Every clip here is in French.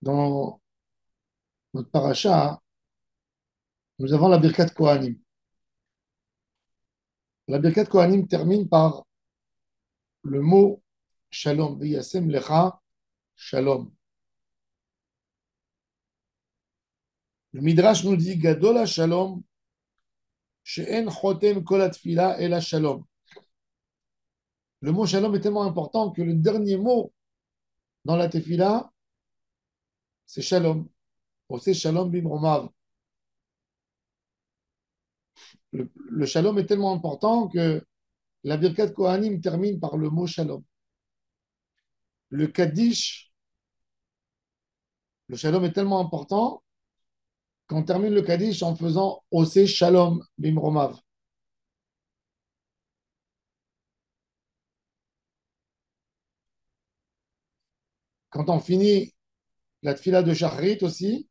Dans notre paracha, nous avons la Birkat Kohanim. La Birkat Kohanim termine par le mot Shalom. V'yasem lecha Shalom. Le Midrash nous dit Gadol Shalom, she'en chotem kol atfila el Shalom. Le mot Shalom est tellement important que le dernier mot dans la tefila, c'est Shalom. Ou c'est Shalom bimromav. Le Shalom est tellement important que la Birkat Kohanim termine par le mot Shalom. Le Kaddish, le Shalom est tellement important qu'on termine le Kaddish en faisant Ose Shalom bimromav. Quand on finit la tfila de Shachrit aussi,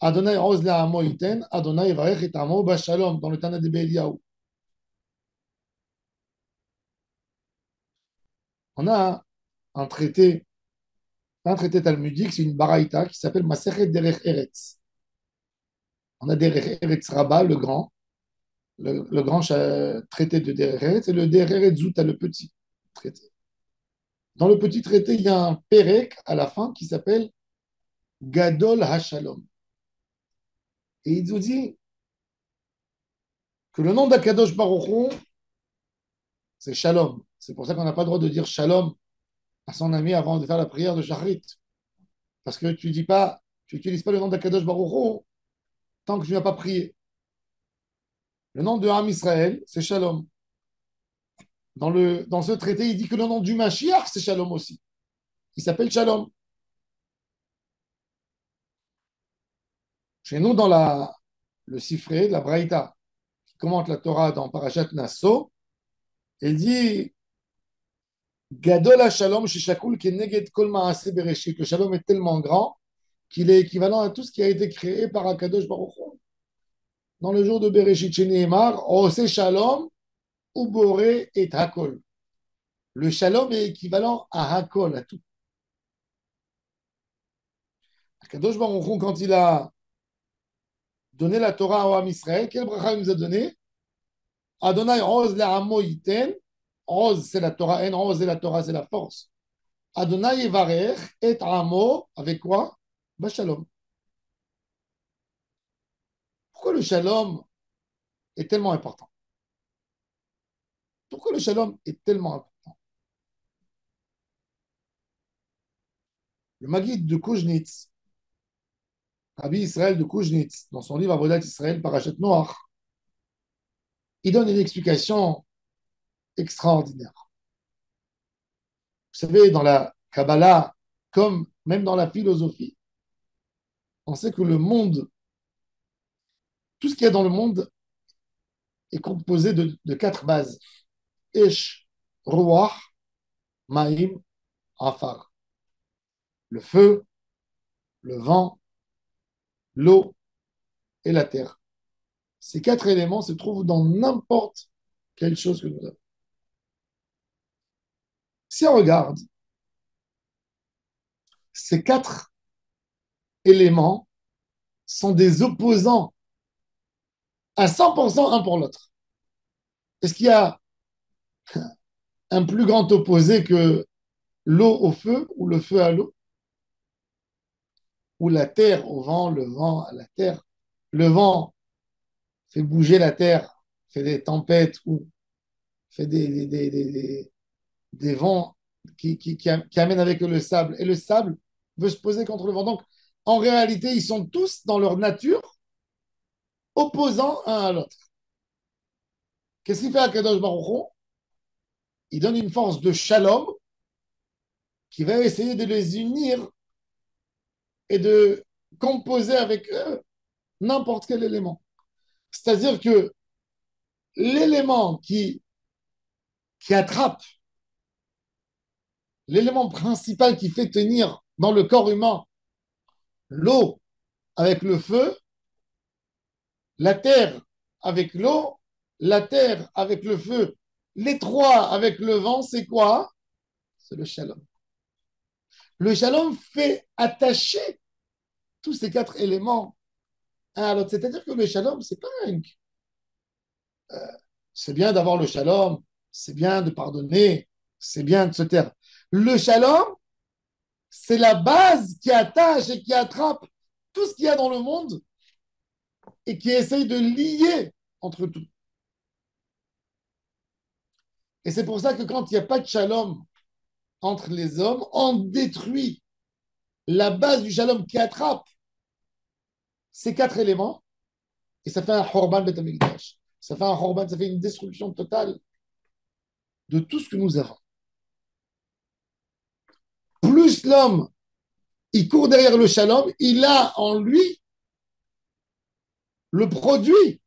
Adonai Oz La'amo Iten, Adonai Varech et Amo Bashalom, dans le Tana de Be'eliyahu. On a un traité, un traité talmudique, c'est une baraïta qui s'appelle Masechet Derech Eretz. On a Derech Eretz Rabbah, le grand traité de Derech Eretz, et le Derech Eretz Zouta, le petit traité. Dans le petit traité, il y a un Perek à la fin qui s'appelle Gadol HaShalom. Et il nous dit que le nom d'Akadosh Baruch Hu, c'est Shalom. C'est pour ça qu'on n'a pas le droit de dire Shalom à son ami avant de faire la prière de Shachrit. Parce que tu dis pas, tu n'utilises pas le nom d'Akadosh Baruch Hu tant que tu n'as pas prié. Le nom de Ham Israël, c'est Shalom. Dans ce traité, il dit que le nom du Mashiach, c'est Shalom aussi. Il s'appelle Shalom. Chez nous, dans le Sifré, la Braïta, qui commente la Torah dans Parashat Nasso, il dit Gadol Shalom Shishakul Keneged Kol Maase Bereshit. Le Shalom est tellement grand qu'il est équivalent à tout ce qui a été créé par Akadosh Baruch Hu. Dans le jour de Bereshit, chez Nehemar, Ose Shalom, Ubore et Hakol. Le Shalom est équivalent à Hakol, à tout. Akadosh Baruch Hu, quand il a donné la Torah à Am Israël, quel bracha il nous a donné? Adonai Oz Le'amo Yiten. Oz, c'est la Torah. En Oz, c'est la Torah, c'est la force. Adonai Yevarech et Amo, avec quoi? Shalom. Pourquoi le Shalom est tellement important? Pourquoi le Shalom est tellement important? Le Maguide de Koujnitz, Rabbi Israël de Koujnitz, dans son livre Avodat Israël, Parashat Noach, il donne une explication extraordinaire. Vous savez, dans la Kabbalah, comme même dans la philosophie, on sait que le monde, tout ce qu'il y a dans le monde est composé de quatre bases. Esh, Ruach, Maïm, Afar. Le feu, le vent, l'eau et la terre. Ces quatre éléments se trouvent dans n'importe quelle chose que nous avons. Si on regarde, ces quatre éléments sont des opposants à 100% un pour l'autre. Est-ce qu'il y a un plus grand opposé que l'eau au feu ou le feu à l'eau ou la terre au vent, le vent à la terre? Le vent fait bouger la terre, fait des tempêtes ou fait des vents qui amènent avec eux le sable. Et le sable veut se poser contre le vent. Donc, en réalité, ils sont tous dans leur nature opposants un à l'autre. Qu'est-ce qu'il fait à Kadosh Baruch Hu? Il donne une force de shalom qui va essayer de les unir et de composer avec eux n'importe quel élément. C'est-à-dire que l'élément qui attrape, l'élément principal qui fait tenir dans le corps humain l'eau avec le feu, la terre avec l'eau, la terre avec le feu, les trois avec le vent, c'est quoi? C'est le shalom. Le shalom fait attacher tous ces quatre éléments un à l'autre. C'est-à-dire que le shalom, c'est pas un... C'est bien d'avoir le shalom, c'est bien de pardonner, c'est bien de se taire. Le shalom, c'est la base qui attache et qui attrape tout ce qu'il y a dans le monde et qui essaye de lier entre tout. Et c'est pour ça que quand il n'y a pas de shalom entre les hommes, on détruit la base du shalom qui attrape ces quatre éléments et ça fait un Horban Bet HaMikdash. Ça fait un Horban, ça fait une destruction totale de tout ce que nous avons. Plus l'homme, il court derrière le shalom, il a en lui le produit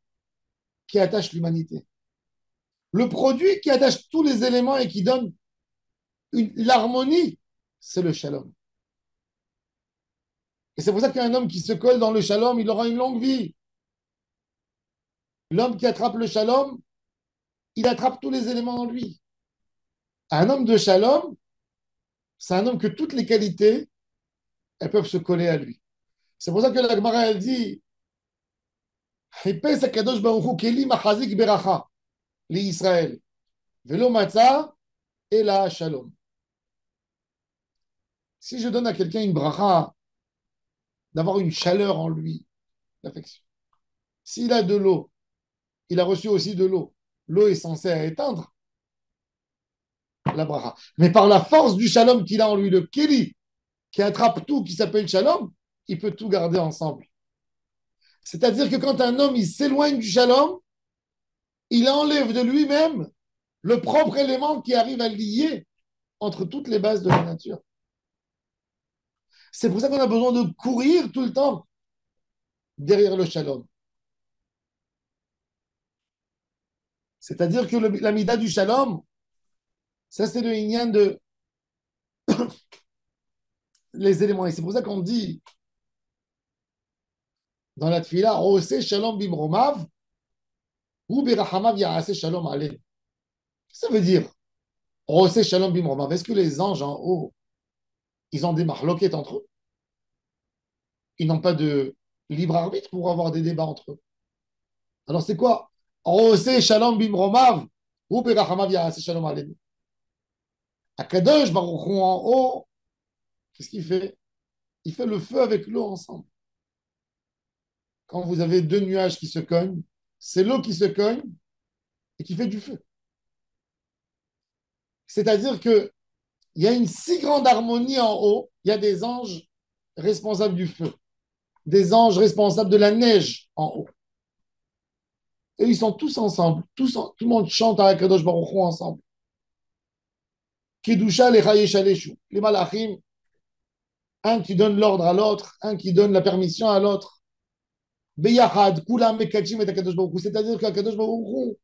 qui attache l'humanité. Le produit qui attache tous les éléments et qui donne l'harmonie, c'est le shalom. Et c'est pour ça qu'un homme qui se colle dans le shalom, il aura une longue vie. L'homme qui attrape le shalom, il attrape tous les éléments en lui. Un homme de shalom, c'est un homme que toutes les qualités, elles peuvent se coller à lui. C'est pour ça que la Gemara, elle dit חיפש הקדוש ברוך הוא כלי מחזיק ברכה לישראל, ולא מצא אלא שלום. Si je donne à quelqu'un une bracha, d'avoir une chaleur en lui, l'affection. S'il a de l'eau, il a reçu aussi de l'eau. L'eau est censée éteindre la bracha. Mais par la force du shalom qu'il a en lui, le keli, qui attrape tout, qui s'appelle shalom, il peut tout garder ensemble. C'est-à-dire que quand un homme il s'éloigne du shalom, il enlève de lui-même le propre élément qui arrive à lier entre toutes les bases de la nature. C'est pour ça qu'on a besoin de courir tout le temps derrière le shalom. C'est-à-dire que la mida du shalom, ça c'est le inyan de les éléments. Et c'est pour ça qu'on dit dans la tfila, Ose shalom bimromav, ou birachamav yaase shalom ale. Ça veut dire, Ose shalom bimromav. Est-ce que les anges en haut, ils ont des marloquettes entre eux? Ils n'ont pas de libre arbitre pour avoir des débats entre eux. Alors c'est quoi? Ose shalom bimromav, ou birachamav yaase shalom ale. Akadosh Baruch Hu en haut, qu'est-ce qu'il fait? Il fait le feu avec l'eau ensemble. Quand vous avez deux nuages qui se cognent, c'est l'eau qui se cogne et qui fait du feu. C'est-à-dire qu'il y a une si grande harmonie en haut, il y a des anges responsables du feu, des anges responsables de la neige en haut. Et ils sont tous ensemble, tout le monde chante à Akadosh Baruch Hu ensemble. Kedusha les Chayeshaleshu, les malachim, un qui donne l'ordre à l'autre, un qui donne la permission à l'autre. Beyachad, kulam mekachim et Akadosh Baruch Hu. C'est-à-dire qu'Akadosh Baruch Hu,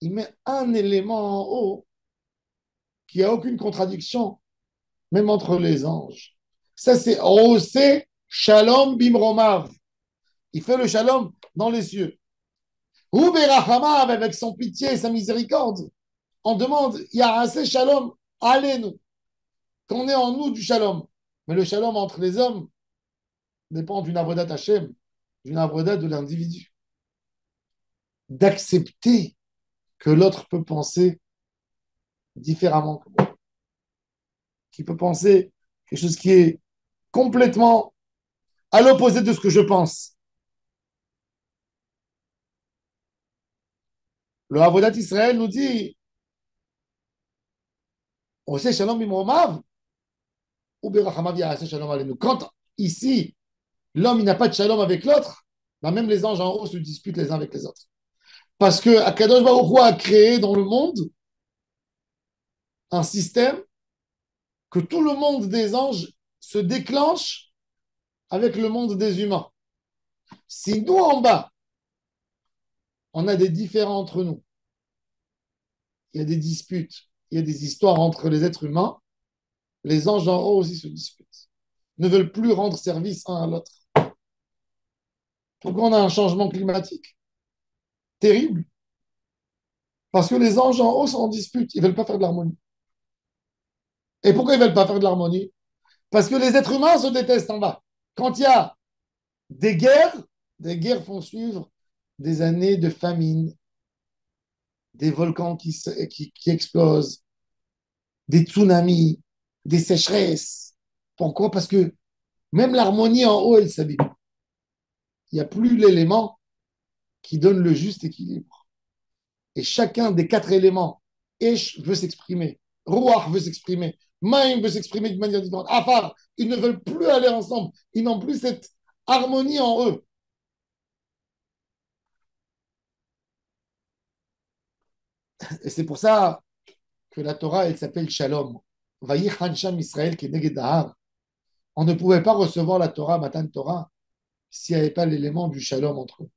il met un élément en haut qui n'a aucune contradiction, même entre les anges. Ça, c'est Rosé Shalom Bimromav. Il fait le shalom dans les cieux. Ou Berachamav, avec son pitié et sa miséricorde. On demande, il y a assez shalom, allez-nous, qu'on ait en nous du shalom. Mais le shalom entre les hommes dépend d'une avodat Hashem, d'une avodat de l'individu. D'accepter que l'autre peut penser différemment que moi, qui peut penser quelque chose qui est complètement à l'opposé de ce que je pense. Le Avodat Israël nous dit on sait shalom bimromav ou berachamav ya'aseh shalom alenu. Quand ici, l'homme il n'a pas de shalom avec l'autre, ben même les anges en haut se disputent les uns avec les autres. Parce que Akadosh Baruch Hu a créé dans le monde un système que tout le monde des anges se déclenche avec le monde des humains. Si nous, en bas, on a des différends entre nous, il y a des disputes, il y a des histoires entre les êtres humains, les anges en haut aussi se disputent, ne veulent plus rendre service un à l'autre. Pourquoi on a un changement climatique terrible? Parce que les anges en haut sont en dispute, ils ne veulent pas faire de l'harmonie. Et pourquoi ils ne veulent pas faire de l'harmonie? Parce que les êtres humains se détestent en bas. Quand il y a des guerres, des guerres font suivre des années de famine, des volcans qui explosent, des tsunamis, des sécheresses. Pourquoi? Parce que même l'harmonie en haut, elle s'abîme. Il n'y a plus l'élément qui donne le juste équilibre. Et chacun des quatre éléments, Esh veut s'exprimer, Ruach veut s'exprimer, Maïm veut s'exprimer d'une manière différente, Afar, ils ne veulent plus aller ensemble. Ils n'ont plus cette harmonie en eux. Et c'est pour ça que la Torah, elle s'appelle Shalom. Vaïchan Sham Israël qui est Negedahar. On ne pouvait pas recevoir la Torah, Matan Torah, s'il n'y avait pas l'élément du Shalom entre eux.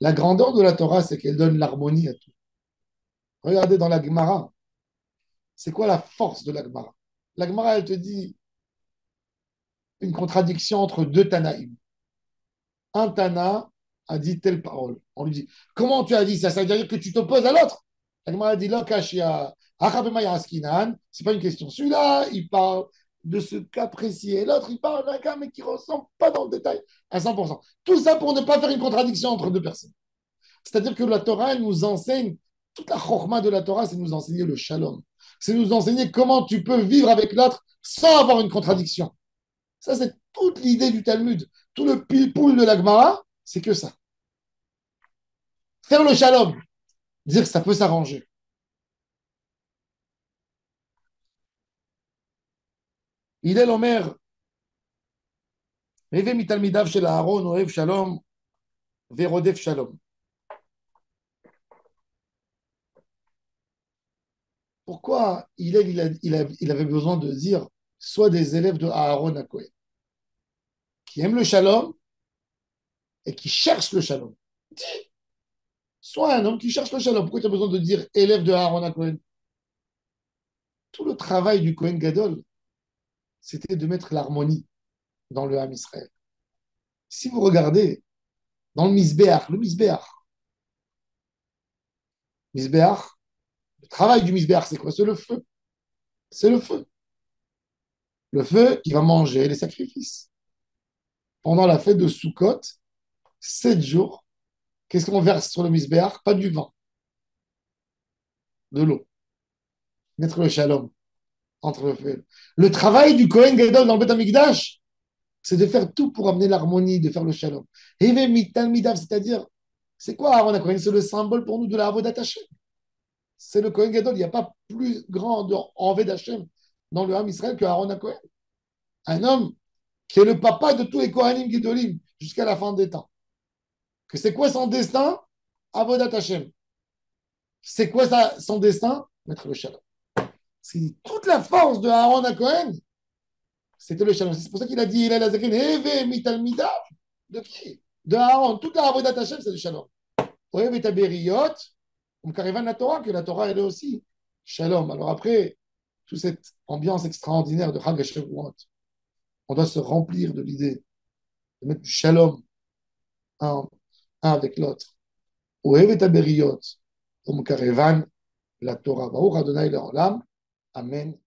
La grandeur de la Torah, c'est qu'elle donne l'harmonie à tout. Regardez dans la Gemara, c'est quoi la force de la Gemara? La Gemara, elle te dit une contradiction entre deux Tanaïm. Un Tana a dit telle parole. On lui dit, comment tu as dit ça? Ça veut dire que tu t'opposes à l'autre. La Gemara a dit, Lokashia, c'est pas une question. Celui-là, il parle de ce cas précis. Et l'autre, il parle d'un cas, mais qui ne ressemble pas dans le détail à 100%. Tout ça pour ne pas faire une contradiction entre deux personnes. C'est-à-dire que la Torah, elle nous enseigne, toute la chorma de la Torah, c'est nous enseigner le shalom. C'est nous enseigner comment tu peux vivre avec l'autre sans avoir une contradiction. Ça, c'est toute l'idée du Talmud. Tout le pile-poule de la Gemara, c'est que ça. Faire le shalom, dire que ça peut s'arranger. Il est l'omer, Reve mitalmidav shel Aaron, oev shalom, verodef shalom. Pourquoi il avait besoin de dire soit des élèves de Aaron à Kohen, qui aiment le shalom et qui cherchent le shalom. Soit un homme qui cherche le shalom. Pourquoi tu as besoin de dire élève de Aaron à Kohen? Tout le travail du Kohen Gadol, c'était de mettre l'harmonie dans le Ham Israël. Si vous regardez dans le Misbéach, le travail du Misbéach, c'est quoi? C'est le feu. C'est le feu. Le feu qui va manger les sacrifices. Pendant la fête de Sukkot, 7 jours, qu'est-ce qu'on verse sur le Misbéach? Pas du vin, de l'eau. Mettre le shalom entre le feu. Le travail du Kohen Gadol dans le Beth Amikdash, c'est de faire tout pour amener l'harmonie, de faire le shalom. C'est-à-dire, c'est quoi Aaron HaKohen? C'est le symbole pour nous de la Avodat Hashem. C'est le Kohen Gadol. Il n'y a pas plus grand en d'Hachem dans le Ham Israël que Aaron HaKohen. Un homme qui est le papa de tous les Kohanim Gedolim jusqu'à la fin des temps. Que c'est quoi son destin? Avodat Hashem. C'est quoi son destin? Mettre le shalom. C'est toute la force de Aaron HaKohen, c'était le shalom. C'est pour ça qu'il a dit, il a la zakin, Eve mitalmida. De qui? De Aaron. Toute la Avodat Hashem, c'est le shalom. Oev et Taberiot, on arrive à la Torah, que la Torah, elle est aussi shalom. Alors après, toute cette ambiance extraordinaire de Chag HaShavuot, on doit se remplir de l'idée de mettre du shalom un avec l'autre. Oev et Taberiot, la Torah. Baruch Adonai Le'olam. Amen.